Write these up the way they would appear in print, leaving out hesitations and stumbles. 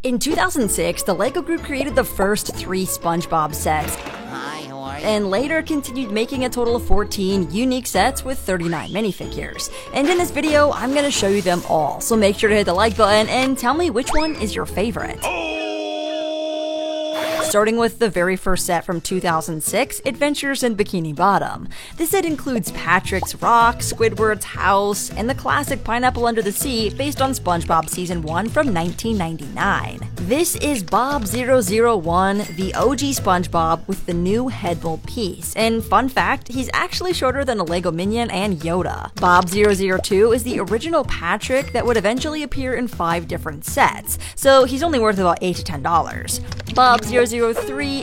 In 2006, the LEGO Group created the first 3 SpongeBob sets, and later continued making a total of 14 unique sets with 39 minifigures. And in this video, I'm gonna show you them all, so make sure to hit the like button and tell me which one is your favorite. Starting with the very first set from 2006, Adventures in Bikini Bottom. This set includes Patrick's rock, Squidward's house, and the classic Pineapple Under the Sea based on SpongeBob Season 1 from 1999. This is Bob001, the OG SpongeBob with the new head mold piece, and fun fact, he's actually shorter than a LEGO Minion and Yoda. Bob002 is the original Patrick that would eventually appear in 5 different sets, so he's only worth about $8 to $10. Bob003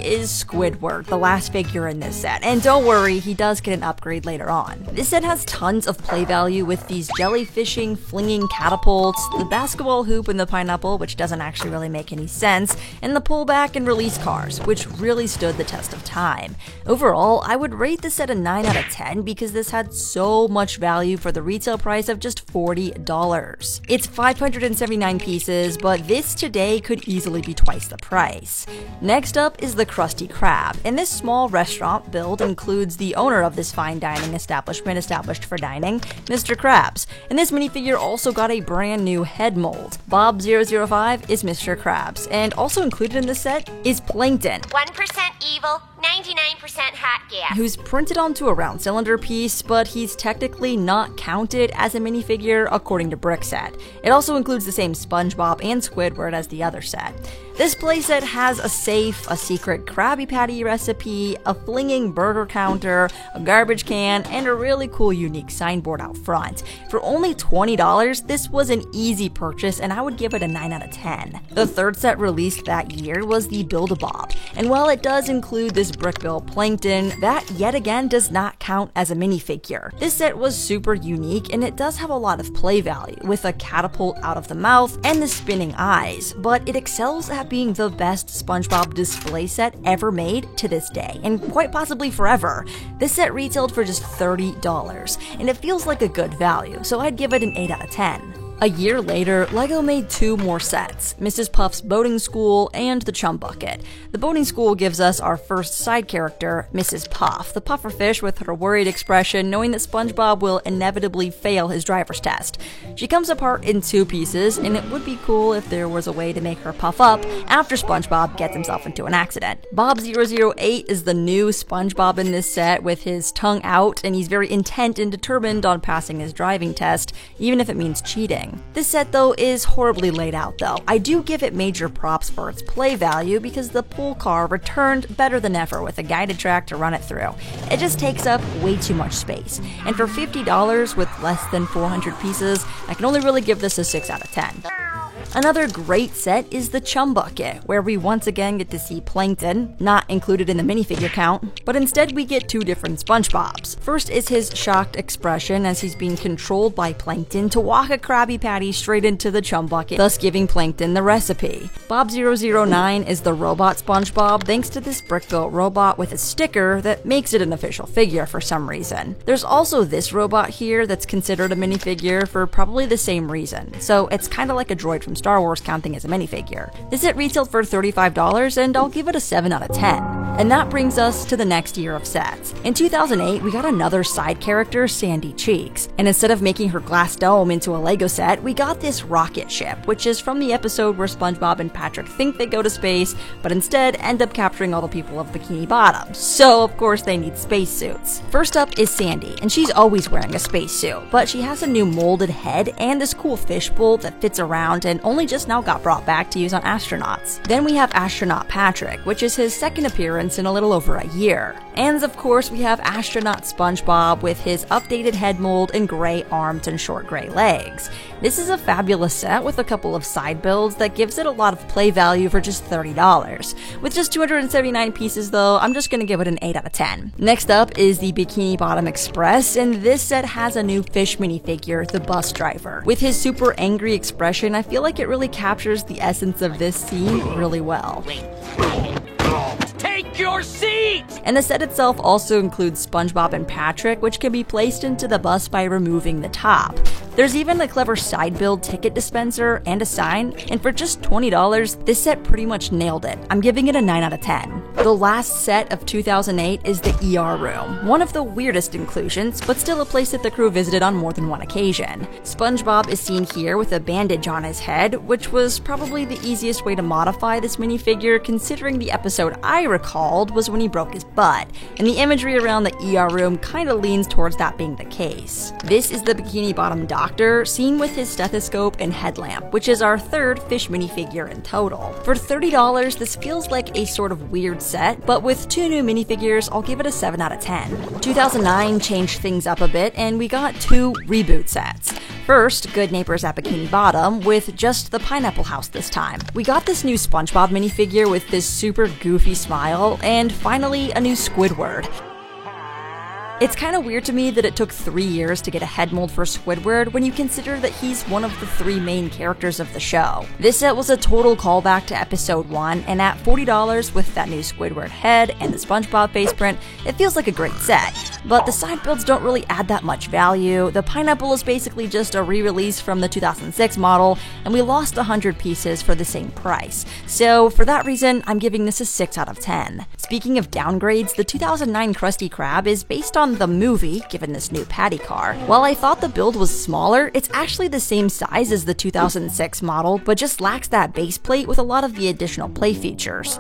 is Squidward, the last figure in this set, and don't worry, he does get an upgrade later on. This set has tons of play value with these jellyfishing, flinging catapults, the basketball hoop and the pineapple, which doesn't actually really make any sense, and the pullback and release cars, which really stood the test of time. Overall, I would rate this set a 9 out of 10 because this had so much value for the retail price of just $40. It's 579 pieces, but this today could easily be twice the price. Next up is the Krusty Krab, and this small restaurant build includes the owner of this fine dining establishment established for dining, Mr. Krabs, and this minifigure also got a brand new head mold. Bob005 is Mr. Krabs, and also included in this set is Plankton, 1% evil, 99% hot gas, who's printed onto a round cylinder piece, but he's technically not counted as a minifigure according to Brickset. It also includes the same SpongeBob and Squidward as the other set. This playset has a safe, a secret Krabby Patty recipe, a flinging burger counter, a garbage can, and a really cool unique signboard out front. For only $20, this was an easy purchase, and I would give it a 9 out of 10. The third set released that year was the Build-A-Bob, and while it does include this brick-built Plankton, that yet again does not count as a minifigure. This set was super unique, and it does have a lot of play value, with a catapult out of the mouth and the spinning eyes, but it excels at being the best SpongeBob display set ever made to this day, and quite possibly forever. This set retailed for just $30, and it feels like a good value, so I'd give it an 8 out of 10. A year later, LEGO made 2 more sets, Mrs. Puff's Boating School and the Chum Bucket. The Boating School gives us our first side character, Mrs. Puff, the pufferfish with her worried expression knowing that SpongeBob will inevitably fail his driver's test. She comes apart in 2 pieces, and it would be cool if there was a way to make her puff up after SpongeBob gets himself into an accident. Bob008 is the new SpongeBob in this set with his tongue out, and he's very intent and determined on passing his driving test, even if it means cheating. This set though is horribly laid out though. I do give it major props for its play value because the pool car returned better than ever with a guided track to run it through. It just takes up way too much space, and for $50 with less than 400 pieces, I can only really give this a 6 out of 10. Another great set is the Chum Bucket, where we once again get to see Plankton, not included in the minifigure count, but instead we get 2 different SpongeBobs. First is his shocked expression as he's being controlled by Plankton to walk a Krabby Patty straight into the Chum Bucket, thus giving Plankton the recipe. Bob009 is the robot SpongeBob thanks to this brick-built robot with a sticker that makes it an official figure for some reason. There's also this robot here that's considered a minifigure for probably the same reason, so it's kinda like a droid from Star Wars counting as a minifigure. This set retailed for $35, and I'll give it a 7 out of 10. And that brings us to the next year of sets. In 2008, we got another side character, Sandy Cheeks, and instead of making her glass dome into a LEGO set, we got this rocket ship, which is from the episode where SpongeBob and Patrick think they go to space, but instead end up capturing all the people of Bikini Bottom, so of course they need spacesuits. First up is Sandy, and she's always wearing a spacesuit, but she has a new molded head and this cool fishbowl that fits around and only just now got brought back to use on astronauts. Then we have Astronaut Patrick, which is his second appearance in a little over a year. And of course we have Astronaut SpongeBob with his updated head mold and gray arms and short gray legs. This is a fabulous set with a couple of side builds that gives it a lot of play value for just $30. With just 279 pieces though, I'm just gonna give it an 8 out of 10. Next up is the Bikini Bottom Express, and this set has a new fish minifigure, the bus driver. With his super angry expression, I feel like it really captures the essence of this scene really well. Take Take your seat! And the set itself also includes SpongeBob and Patrick, which can be placed into the bus by removing the top. There's even a clever side-build ticket dispenser and a sign, and for just $20, this set pretty much nailed it. I'm giving it a 9 out of 10. The last set of 2008 is the ER room, one of the weirdest inclusions, but still a place that the crew visited on more than one occasion. SpongeBob is seen here with a bandage on his head, which was probably the easiest way to modify this minifigure considering the episode I recalled was when he broke his butt, and the imagery around the ER room kinda leans towards that being the case. This is the Bikini Bottom Doctor, seen with his stethoscope and headlamp, which is our third fish minifigure in total. For $30, this feels like a sort of weird set, but with 2 new minifigures, I'll give it a 7 out of 10. 2009 changed things up a bit, and we got 2 reboot sets. First, Good Neighbors at Bikini Bottom, with just the Pineapple House this time. We got this new SpongeBob minifigure with this super goofy smile, and finally, a new Squidward. It's kinda weird to me that it took 3 years to get a head mold for Squidward when you consider that he's one of the 3 main characters of the show. This set was a total callback to episode 1, and at $40 with that new Squidward head and the SpongeBob face print, it feels like a great set. But the side builds don't really add that much value. The pineapple is basically just a re-release from the 2006 model, and we lost 100 pieces for the same price. So for that reason, I'm giving this a 6 out of 10. Speaking of downgrades, the 2009 Krusty Krab is based on the movie, given this new patty car. While I thought the build was smaller, it's actually the same size as the 2006 model, but just lacks that base plate with a lot of the additional play features.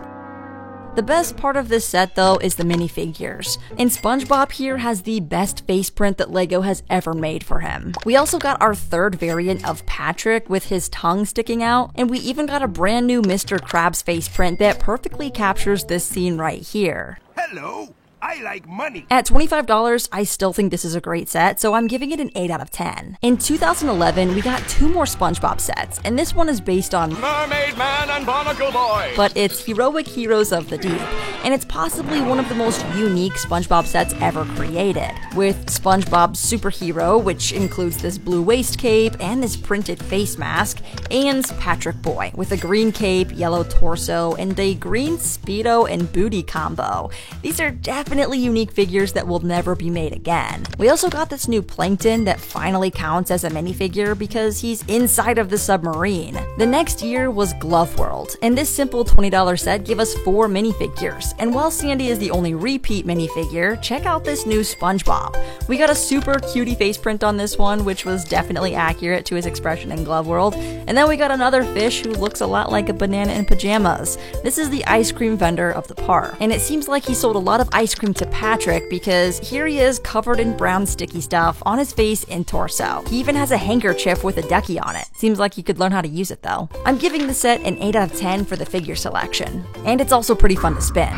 The best part of this set, though, is the minifigures. And SpongeBob here has the best face print that LEGO has ever made for him. We also got our third variant of Patrick with his tongue sticking out, and we even got a brand new Mr. Krabs face print that perfectly captures this scene right here. Hello, I like money. At $25, I still think this is a great set, so I'm giving it an 8 out of 10. In 2011, we got 2 more SpongeBob sets, and this one is based on Mermaid Man and Barnacle Boy! but it's Heroic Heroes of the Deep, and it's possibly one of the most unique SpongeBob sets ever created, with SpongeBob's superhero, which includes this blue waist cape and this printed face mask, and Patrick Boy, with a green cape, yellow torso, and a green Speedo and booty combo. These are definitely unique figures that will never be made again. We also got this new Plankton that finally counts as a minifigure because he's inside of the submarine. The next year was Glove World, and this simple $20 set gave us 4 minifigures. And while Sandy is the only repeat minifigure, check out this new SpongeBob. We got a super cutie face print on this one, which was definitely accurate to his expression in Glove World. And then we got another fish who looks a lot like a banana in pajamas. This is the ice cream vendor of the park, and it seems like he sold a lot of ice cream to Patrick because here he is covered in brown sticky stuff on his face and torso. He even has a handkerchief with a ducky on it. Seems like he could learn how to use it though. I'm giving the set an 8 out of 10 for the figure selection. And it's also pretty fun to spin.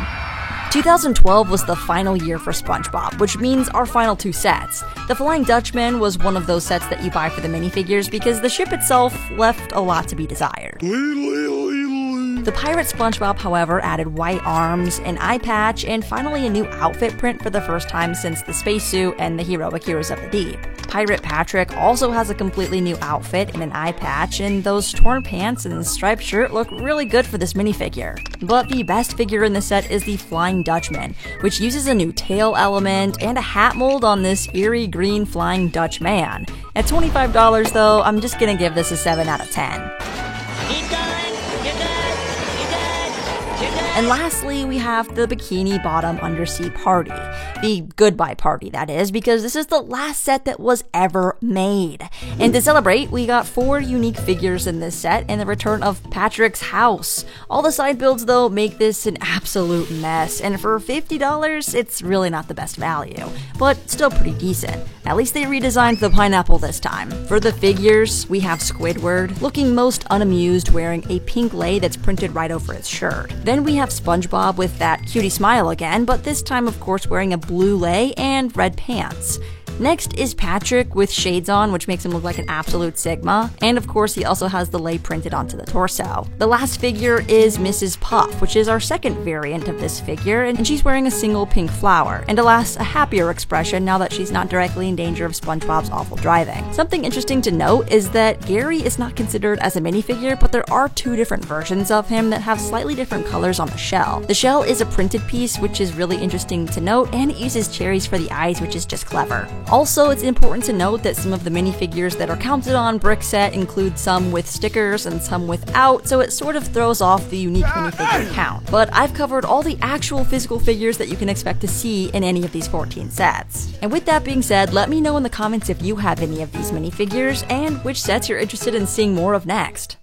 2012 was the final year for SpongeBob, which means our final 2 sets. The Flying Dutchman was one of those sets that you buy for the minifigures because the ship itself left a lot to be desired. The Pirate SpongeBob, however, added white arms, an eye patch, and finally a new outfit print for the first time since the spacesuit and the Heroic Heroes of the Deep. Pirate Patrick also has a completely new outfit and an eye patch, and those torn pants and striped shirt look really good for this minifigure. But the best figure in the set is the Flying Dutchman, which uses a new tail element and a hat mold on this eerie green Flying Dutch man. At $25 though, I'm just gonna give this a 7 out of 10. And lastly, we have the Bikini Bottom Undersea Party. The goodbye party, that is, because this is the last set that was ever made. And to celebrate, we got 4 unique figures in this set and the return of Patrick's house. All the side builds, though, make this an absolute mess, and for $50, it's really not the best value, but still pretty decent. At least they redesigned the pineapple this time. For the figures, we have Squidward, looking most unamused, wearing a pink lei that's printed right over his shirt. Then we have SpongeBob with that cutie smile again, but this time of course wearing a blue lei and red pants. Next is Patrick with shades on, which makes him look like an absolute Sigma, and of course he also has the lei printed onto the torso. The last figure is Mrs. Puff, which is our second variant of this figure, and she's wearing a single pink flower, and alas, a happier expression now that she's not directly in danger of SpongeBob's awful driving. Something interesting to note is that Gary is not considered as a minifigure, but there are two different versions of him that have slightly different colors on the shell. The shell is a printed piece, which is really interesting to note, and it uses cherries for the eyes, which is just clever. Also, it's important to note that some of the minifigures that are counted on Brickset include some with stickers and some without, so it sort of throws off the unique minifigure count. But I've covered all the actual physical figures that you can expect to see in any of these 14 sets. And with that being said, let me know in the comments if you have any of these minifigures and which sets you're interested in seeing more of next.